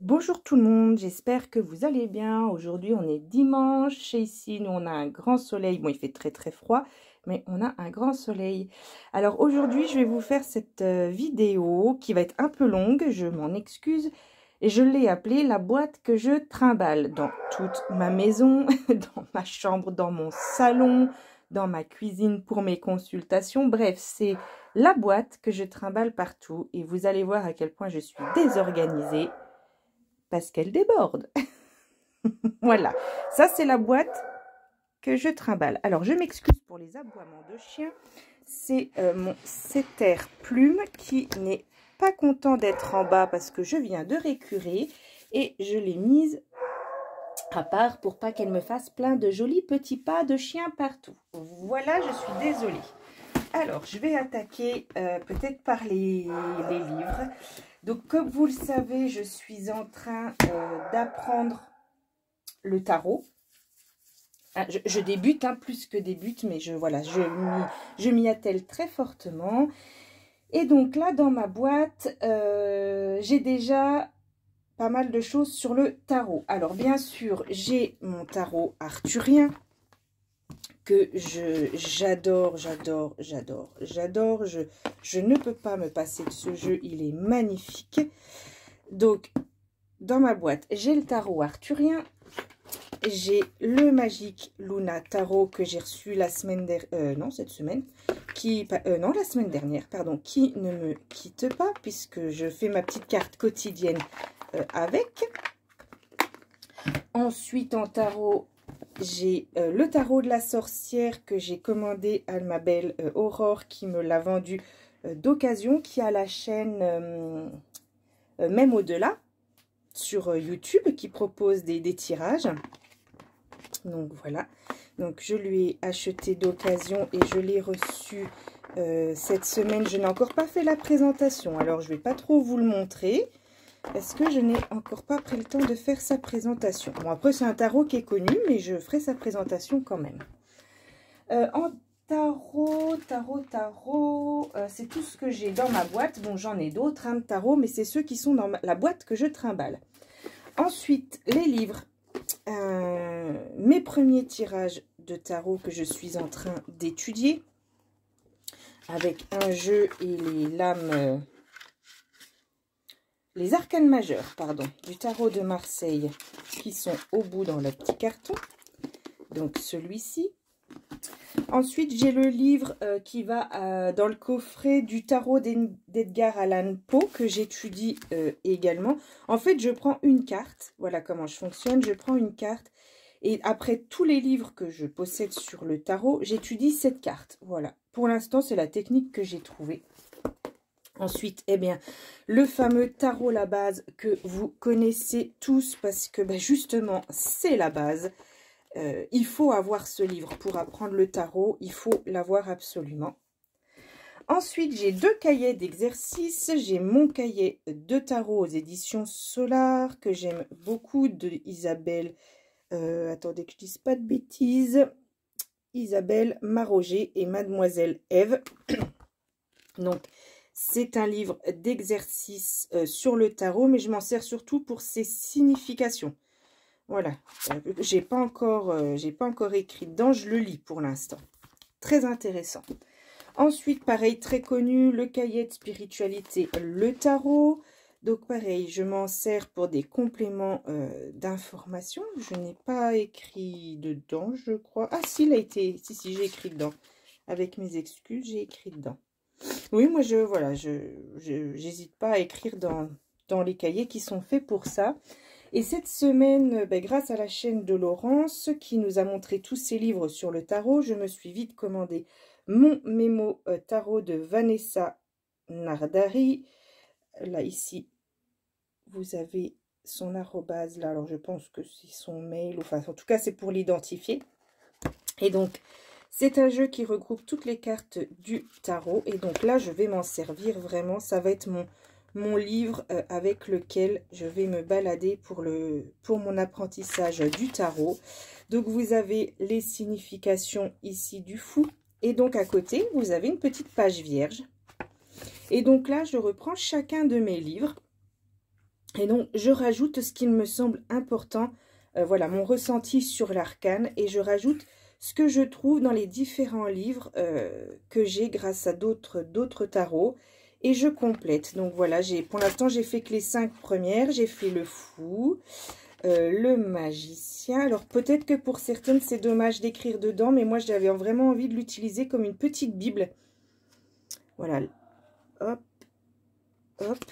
Bonjour tout le monde, j'espère que vous allez bien. Aujourd'hui on est dimanche et ici nous on a un grand soleil. Bon, il fait très froid, mais on a un grand soleil. Alors aujourd'hui je vais vous faire cette vidéo qui va être un peu longue, je m'en excuse. Et je l'ai appelée la boîte que je trimballe dans toute ma maison, dans ma chambre, dans mon salon, dans ma cuisine pour mes consultations. Bref, c'est la boîte que je trimballe partout et vous allez voir à quel point je suis désorganisée. Parce qu'elle déborde. Voilà, ça c'est la boîte que je trimballe. Alors je m'excuse pour les aboiements de chien. C'est mon setter plume qui n'est pas content d'être en bas parce que je viens de récurer et je l'ai mise à part pour pas qu'elle me fasse plein de jolis petits pas de chien partout. Voilà, je suis désolée. Alors, je vais attaquer peut-être par les livres. Donc, comme vous le savez, je suis en train d'apprendre le tarot. Je débute, plus que débute, mais je m'y attelle très fortement. Et donc là, dans ma boîte, j'ai déjà pas mal de choses sur le tarot. Alors, bien sûr, j'ai mon tarot arthurien que j'adore. Je ne peux pas me passer de ce jeu, il est magnifique. Donc, dans ma boîte, j'ai le tarot arthurien. J'ai le Magic Luna Tarot que j'ai reçu la semaine dernière, non cette semaine, non la semaine dernière, pardon, qui ne me quitte pas puisque je fais ma petite carte quotidienne avec. Ensuite en tarot, j'ai le tarot de la sorcière que j'ai commandé à ma belle Aurore qui me l'a vendu d'occasion, qui a la chaîne Même Au-delà sur YouTube qui propose des tirages. Donc voilà, donc je lui ai acheté d'occasion et je l'ai reçu cette semaine. Je n'ai encore pas fait la présentation, alors je ne vais pas trop vous le montrer parce que je n'ai encore pas pris le temps de faire sa présentation. Bon, après c'est un tarot qui est connu, mais je ferai sa présentation quand même. En tarot, c'est tout ce que j'ai dans ma boîte. Bon, j'en ai d'autres de tarot, mais c'est ceux qui sont dans la boîte que je trimballe. Ensuite, les livres. Mes premiers tirages de tarot que je suis en train d'étudier avec un jeu et les lames, les arcanes majeures, pardon, du tarot de Marseille qui sont au bout dans le petit carton. Donc celui-ci. Ensuite, j'ai le livre qui va dans le coffret du tarot d'Edgar Allan Poe que j'étudie également. En fait, je prends une carte. Voilà comment je fonctionne. Je prends une carte et après tous les livres que je possède sur le tarot, j'étudie cette carte. Voilà. Pour l'instant, c'est la technique que j'ai trouvée. Ensuite, eh bien, le fameux tarot la base que vous connaissez tous parce que justement, c'est la base. Il faut avoir ce livre pour apprendre le tarot, il faut l'avoir absolument. Ensuite, j'ai deux cahiers d'exercices. J'ai mon cahier de tarot aux éditions Solar que j'aime beaucoup de Isabelle, attendez que je dise pas de bêtises, Isabelle Maroger et Mademoiselle Ève. Donc, c'est un livre d'exercice sur le tarot, mais je m'en sers surtout pour ses significations. Voilà, j'ai pas encore écrit dedans, je le lis pour l'instant. Très intéressant. Ensuite, pareil, très connu, le cahier de spiritualité, le tarot. Donc pareil, je m'en sers pour des compléments d'information. Je n'ai pas écrit dedans, je crois. Ah si, il a été, si, j'ai écrit dedans. Avec mes excuses, j'ai écrit dedans. Oui, moi, j'hésite pas à écrire dans les cahiers qui sont faits pour ça. Et cette semaine, grâce à la chaîne de Laurence, qui nous a montré tous ses livres sur le tarot, je me suis vite commandé mon mémo tarot de Vanessa Nardari. Là, ici, vous avez son arrobase, là, alors je pense que c'est son mail, enfin, en tout cas, c'est pour l'identifier. Et donc, c'est un jeu qui regroupe toutes les cartes du tarot. Et donc là, je vais m'en servir vraiment. Ça va être mon livre avec lequel je vais me balader pour mon apprentissage du tarot. Donc, vous avez les significations ici du fou. Et donc, à côté, vous avez une petite page vierge. Et donc là, je reprends chacun de mes livres. Et donc, je rajoute ce qu'il me semble important, voilà, mon ressenti sur l'arcane, et je rajoute ce que je trouve dans les différents livres que j'ai grâce à d'autres tarots, et je complète. Donc voilà, pour l'instant, j'ai fait que les 5 premières, j'ai fait le fou, le magicien. Alors peut-être que pour certaines, c'est dommage d'écrire dedans, mais moi, j'avais vraiment envie de l'utiliser comme une petite Bible. Voilà, hop, hop.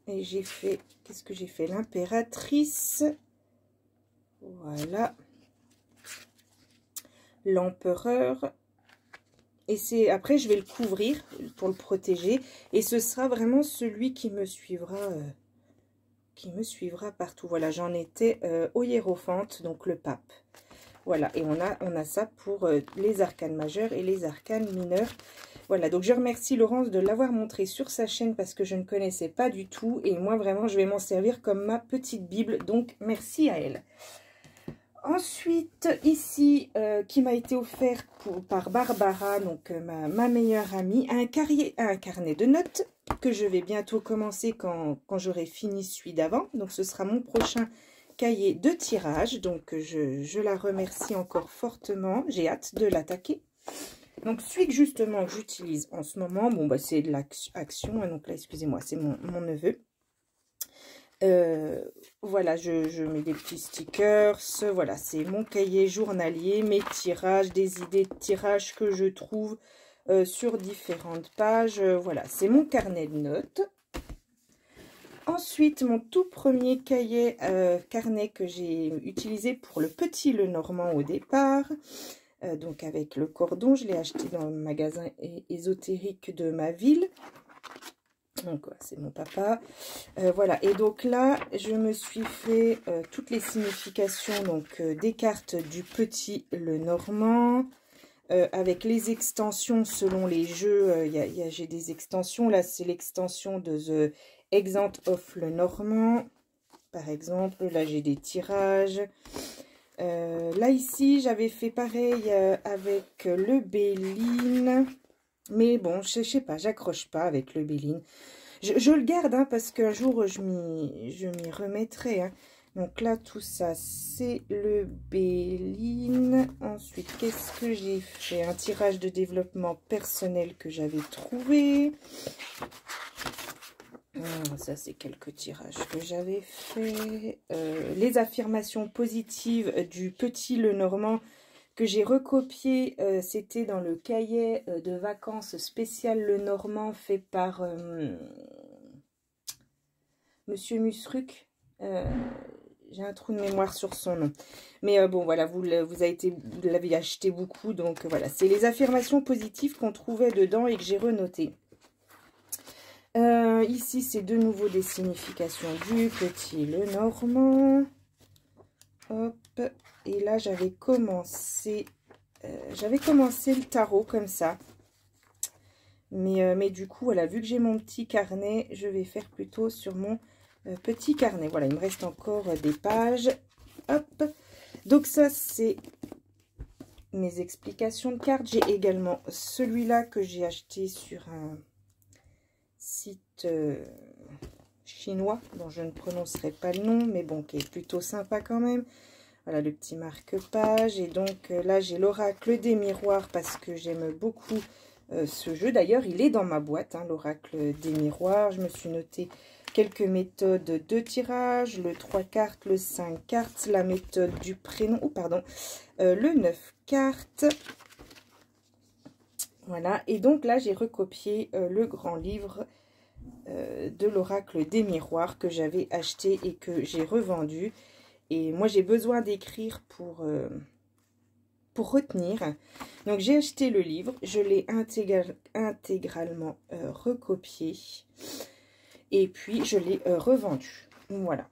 Et j'ai fait, qu'est-ce que j'ai fait? L'impératrice. Voilà. L'empereur. Et c'est après, je vais le couvrir pour le protéger. Et ce sera vraiment celui qui me suivra partout. Voilà, j'en étais au hiérophante, donc le pape. Voilà, et on a ça pour les arcanes majeures et les arcanes mineures. Voilà, donc je remercie Laurence de l'avoir montré sur sa chaîne parce que je ne connaissais pas du tout. Et moi, vraiment, je vais m'en servir comme ma petite Bible. Donc, merci à elle. Ensuite, ici, qui m'a été offert par Barbara, donc ma meilleure amie, un carnet de notes que je vais bientôt commencer quand j'aurai fini celui d'avant. Donc, ce sera mon prochain cahier de tirage. Donc, je la remercie encore fortement. J'ai hâte de l'attaquer. Donc, celui que justement j'utilise en ce moment, bon, bah, c'est de l'action. Donc là, excusez-moi, c'est mon neveu. Voilà, je mets des petits stickers. Voilà, c'est mon cahier journalier, mes tirages, des idées de tirage que je trouve sur différentes pages. Voilà, c'est mon carnet de notes. Ensuite, mon tout premier carnet que j'ai utilisé pour le petit Lenormand au départ. Donc avec le cordon, je l'ai acheté dans le magasin ésotérique de ma ville. Donc c'est mon papa. Voilà, et donc là, je me suis fait toutes les significations donc des cartes du petit Lenormand. Avec les extensions selon les jeux, j'ai des extensions. Là, c'est l'extension de The Exant of Lenormand, par exemple. Là, j'ai des tirages. Là, ici, j'avais fait pareil avec le Béline. Mais bon, je sais pas, j'accroche pas avec le Béline. Je le garde hein, parce qu'un jour, je m'y remettrai. Hein. Donc là, tout ça, c'est le Béline. Ensuite, qu'est-ce que j'ai fait? Un tirage de développement personnel que j'avais trouvé. Ça, c'est quelques tirages que j'avais fait. Les affirmations positives du petit Lenormand que j'ai recopié. C'était dans le cahier de vacances spécial Lenormand fait par Monsieur Musruc. J'ai un trou de mémoire sur son nom. Mais bon, voilà, vous l'avez acheté beaucoup. Donc voilà, c'est les affirmations positives qu'on trouvait dedans et que j'ai renotées. Ici, c'est de nouveau des significations du petit Lenormand. Hop. Et là, j'avais commencé le tarot comme ça. Mais du coup, voilà, vu que j'ai mon petit carnet, je vais faire plutôt sur mon petit carnet. Voilà, il me reste encore des pages. Hop. Donc ça, c'est mes explications de cartes. J'ai également celui-là que j'ai acheté sur un site chinois, dont je ne prononcerai pas le nom, mais bon, qui est plutôt sympa quand même. Voilà, le petit marque-page. Et donc là, j'ai l'oracle des miroirs parce que j'aime beaucoup ce jeu. D'ailleurs, il est dans ma boîte, hein, l'oracle des miroirs. Je me suis noté quelques méthodes de tirage, le 3 cartes, le 5 cartes, la méthode du prénom, oh pardon, le 9 cartes. Voilà, et donc là, j'ai recopié le grand livre de l'oracle des miroirs que j'avais acheté et que j'ai revendu. Et moi, j'ai besoin d'écrire pour retenir. Donc, j'ai acheté le livre. Je l'ai intégralement recopié. Et puis, je l'ai revendu. Voilà.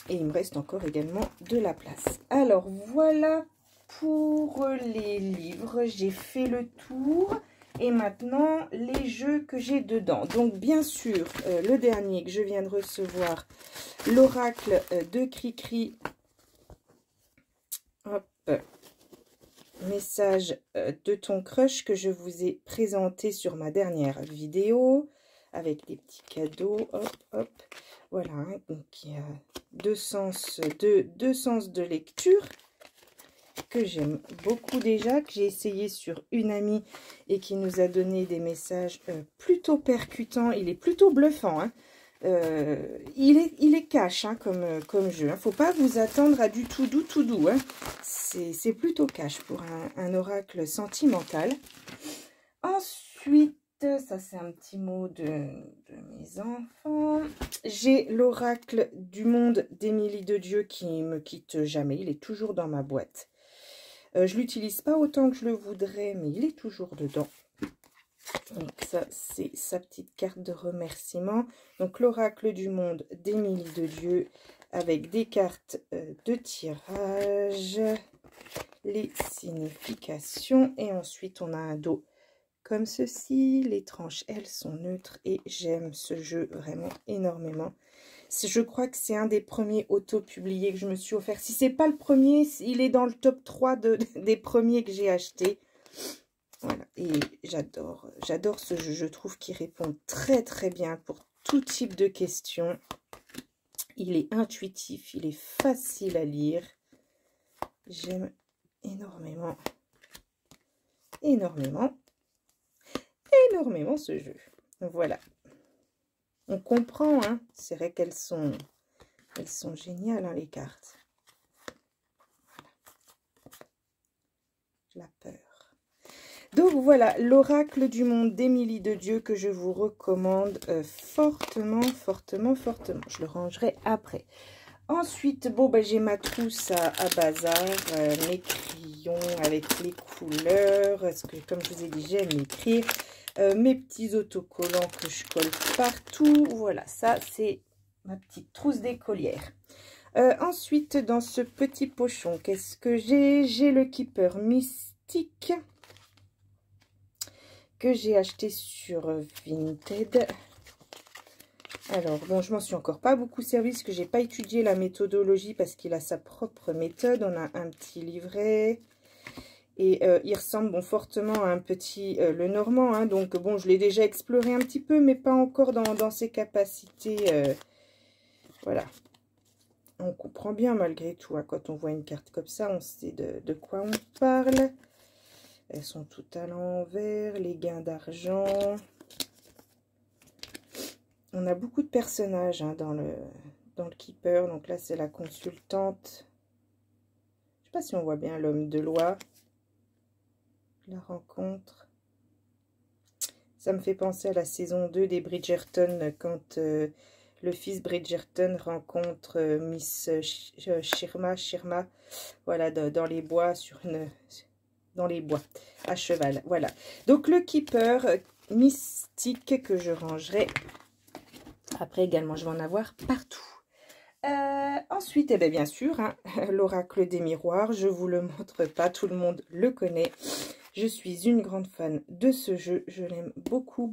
Et il me reste encore également de la place. Alors, voilà pour les livres. J'ai fait le tour. Et maintenant, les jeux que j'ai dedans. Donc, bien sûr, le dernier que je viens de recevoir, l'oracle de Cricri. Hop. Message de ton crush que je vous ai présenté sur ma dernière vidéo. Avec des petits cadeaux. Hop, hop. Voilà, hein, donc il y a deux sens de lecture que j'aime beaucoup déjà, que j'ai essayé sur une amie et qui nous a donné des messages plutôt percutants. Il est plutôt bluffant, hein. Il est cash, hein, comme jeu. Hein. Faut pas vous attendre à du tout doux. Hein. C'est plutôt cash pour un oracle sentimental. Ensuite, ça c'est un petit mot de mes enfants. J'ai l'oracle du monde d'Émilie de Dieu qui me quitte jamais. Il est toujours dans ma boîte. Je l'utilise pas autant que je le voudrais, mais il est toujours dedans. Donc ça, c'est sa petite carte de remerciement. Donc l'oracle du monde d'Émilie de Dieu avec des cartes de tirage, les significations. Et ensuite, on a un dos comme ceci. Les tranches, elles, sont neutres et j'aime ce jeu vraiment énormément. Je crois que c'est un des premiers auto-publiés que je me suis offert. Si c'est pas le premier, il est dans le top 3 des premiers que j'ai achetés. Voilà, et j'adore ce jeu. Je trouve qu'il répond très très bien pour tout type de questions. Il est intuitif, il est facile à lire. J'aime énormément ce jeu. Voilà. On comprend, hein. C'est vrai qu'elles sont géniales, hein, les cartes. Voilà. La peur. Donc voilà, l'oracle du monde d'Émilie de Dieu que je vous recommande fortement. Je le rangerai après. Ensuite, bon, ben, j'ai ma trousse à bazar, mes crayons avec les couleurs, parce que comme je vous ai dit, j'aime écrire. Mes petits autocollants que je colle partout. Voilà, ça c'est ma petite trousse d'écolière. Ensuite, dans ce petit pochon, qu'est-ce que j'ai? J'ai le Keeper Mystique que j'ai acheté sur Vinted. Alors, bon, je m'en suis encore pas beaucoup servi parce que j'ai pas étudié la méthodologie parce qu'il a sa propre méthode. On a un petit livret et il ressemble bon, fortement à un petit le Normand. Hein, donc, bon, je l'ai déjà exploré un petit peu, mais pas encore dans ses capacités. Voilà. On comprend bien malgré tout. Hein, quand on voit une carte comme ça, on sait de quoi on parle. Elles sont toutes à l'envers, les gains d'argent. On a beaucoup de personnages hein, dans le Keeper. Donc là, c'est la consultante. Je ne sais pas si on voit bien l'homme de loi. La rencontre. Ça me fait penser à la saison 2 des Bridgerton, quand le fils Bridgerton rencontre Miss Shirma, voilà, dans les bois, dans les bois, à cheval. Voilà. Donc le Keeper mystique que je rangerai. Après également, je vais en avoir partout. Ensuite, eh bien sûr, hein, l'oracle des miroirs, je ne vous le montre pas, tout le monde le connaît. Je suis une grande fan de ce jeu, je l'aime beaucoup.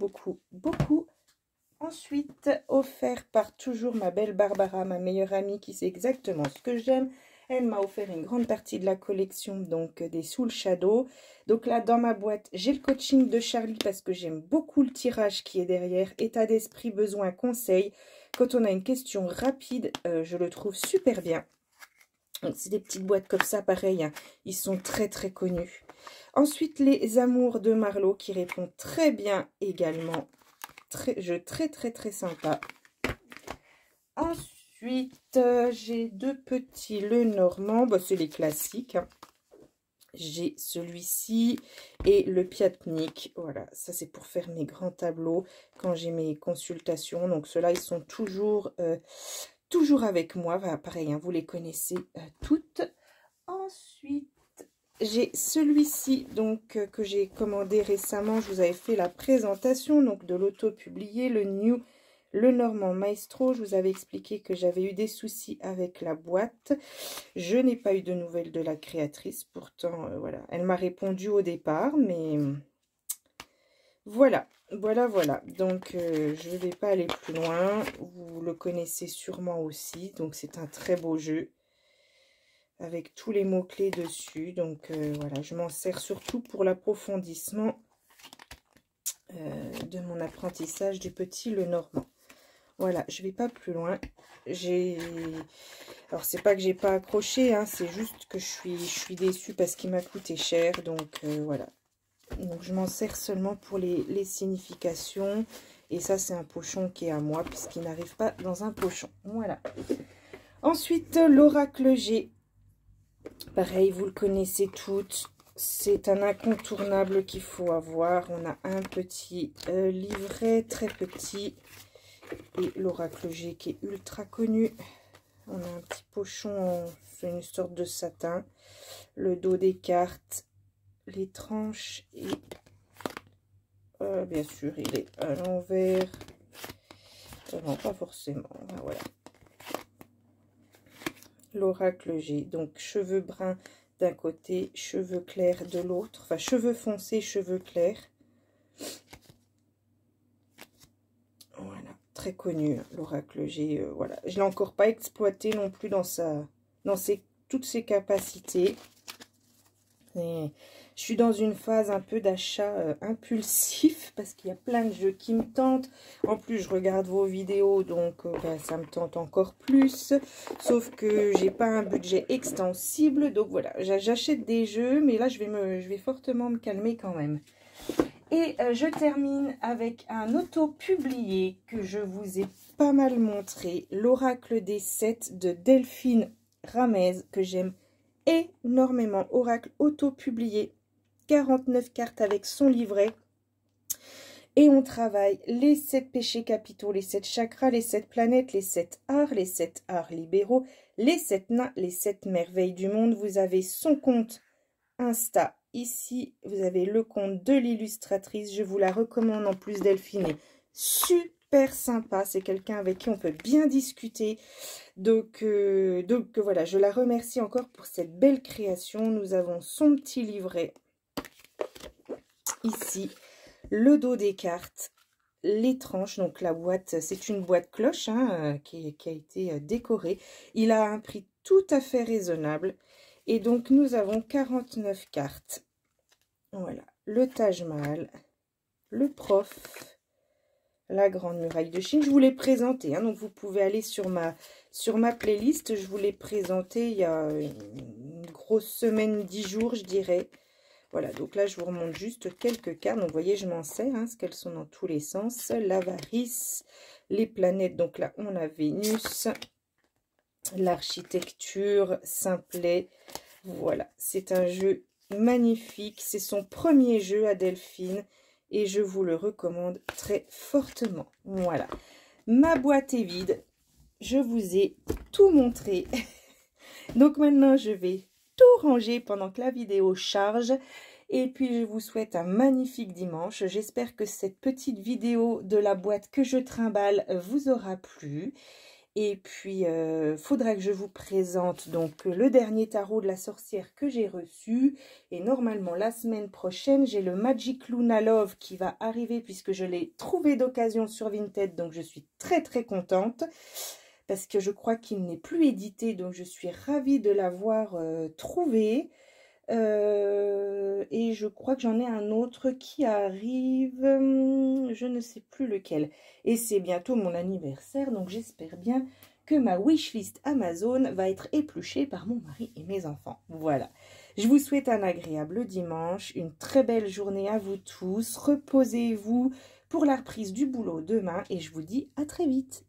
Ensuite, offert par toujours ma belle Barbara, ma meilleure amie qui sait exactement ce que j'aime. Elle m'a offert une grande partie de la collection, donc des Soul Shadow. Donc là, dans ma boîte, j'ai le coaching de Charlie parce que j'aime beaucoup le tirage qui est derrière. État d'esprit, besoin, conseil. Quand on a une question rapide, je le trouve super bien. C'est des petites boîtes comme ça, pareil, hein. Ils sont très très connus. Ensuite, les Amours de Marlowe qui répond très bien également. Jeu très sympa. Ensuite, j'ai deux petits Le Normand. Bah, c'est les classiques. Hein. J'ai celui-ci et le Piatnik. Voilà, ça c'est pour faire mes grands tableaux quand j'ai mes consultations. Donc ceux-là, ils sont toujours avec moi. Voilà, pareil, hein, vous les connaissez toutes. Ensuite, j'ai celui-ci donc que j'ai commandé récemment. Je vous avais fait la présentation donc de l'auto-publié, le Normand Maestro. Je vous avais expliqué que j'avais eu des soucis avec la boîte. Je n'ai pas eu de nouvelles de la créatrice. Pourtant, voilà, elle m'a répondu au départ, mais voilà. Donc, je ne vais pas aller plus loin. Vous le connaissez sûrement aussi. Donc, c'est un très beau jeu avec tous les mots-clés dessus. Donc, voilà, je m'en sers surtout pour l'approfondissement de mon apprentissage du petit Le Normand. Voilà, je vais pas plus loin. Alors, c'est pas que j'ai pas accroché, hein, c'est juste que je suis déçue parce qu'il m'a coûté cher. Donc, voilà. Donc, je m'en sers seulement pour les significations. Et ça, c'est un pochon qui est à moi puisqu'il n'arrive pas dans un pochon. Voilà. Ensuite, l'oracle G. Pareil, vous le connaissez toutes. C'est un incontournable qu'il faut avoir. On a un petit livret, très petit. Et l'oracle G qui est ultra connu. On a un petit pochon, c'est une sorte de satin. Le dos des cartes, les tranches et bien sûr il est à l'envers. Non, pas forcément. Voilà. L'oracle G. Donc cheveux bruns d'un côté, cheveux clairs de l'autre. Enfin cheveux foncés, cheveux clairs. Voilà, très connu l'oracle G. Voilà, je l'ai encore pas exploité non plus dans toutes ses capacités. Et je suis dans une phase un peu d'achat impulsif parce qu'il y a plein de jeux qui me tentent. En plus, je regarde vos vidéos, donc ça me tente encore plus. Sauf que j'ai pas un budget extensible, donc voilà, j'achète des jeux, mais là je vais fortement me calmer quand même. Et je termine avec un auto-publié que je vous ai pas mal montré. L'Oracle des 7 de Delphine Ramez, que j'aime énormément. Oracle auto-publié. 49 cartes avec son livret. Et on travaille les 7 péchés capitaux, les 7 chakras, les 7 planètes, les 7 arts libéraux, les 7 nains, les 7 merveilles du monde. Vous avez son compte Insta. Ici, vous avez le compte de l'illustratrice. Je vous la recommande en plus, Delphine est super sympa. C'est quelqu'un avec qui on peut bien discuter. Donc voilà, je la remercie encore pour cette belle création. Nous avons son petit livret. Ici, le dos des cartes, les tranches. Donc la boîte, c'est une boîte cloche hein, qui a été décorée. Il a un prix tout à fait raisonnable. Et donc, nous avons 49 cartes. Voilà, le Taj Mahal, le prof, la Grande Muraille de Chine. Je vous l'ai présenté, hein, donc vous pouvez aller sur ma playlist. Je vous l'ai présenté il y a une grosse semaine, 10 jours, je dirais. Voilà, donc là, je vous remonte juste quelques cartes. Donc, vous voyez, je m'en sers, hein, parce qu'elles sont dans tous les sens. L'avarice, les planètes. Donc là, on a Vénus, l'architecture, simplet. Voilà, c'est un jeu magnifique. C'est son premier jeu à Delphine et je vous le recommande très fortement. Voilà, ma boîte est vide. Je vous ai tout montré. Donc maintenant, je vais tout ranger pendant que la vidéo charge. Et puis, je vous souhaite un magnifique dimanche. J'espère que cette petite vidéo de la boîte que je trimballe vous aura plu. Et puis, faudra que je vous présente donc le dernier tarot de la sorcière que j'ai reçu. Et normalement, la semaine prochaine, j'ai le Magic Luna Love qui va arriver puisque je l'ai trouvé d'occasion sur Vinted. Donc, je suis très, très contente parce que je crois qu'il n'est plus édité. Donc, je suis ravie de l'avoir trouvé. Et je crois que j'en ai un autre qui arrive, je ne sais plus lequel. Et c'est bientôt mon anniversaire, donc j'espère bien que ma wishlist Amazon va être épluchée par mon mari et mes enfants. Voilà. Je vous souhaite un agréable dimanche, une très belle journée à vous tous. Reposez-vous pour la reprise du boulot demain et je vous dis à très vite.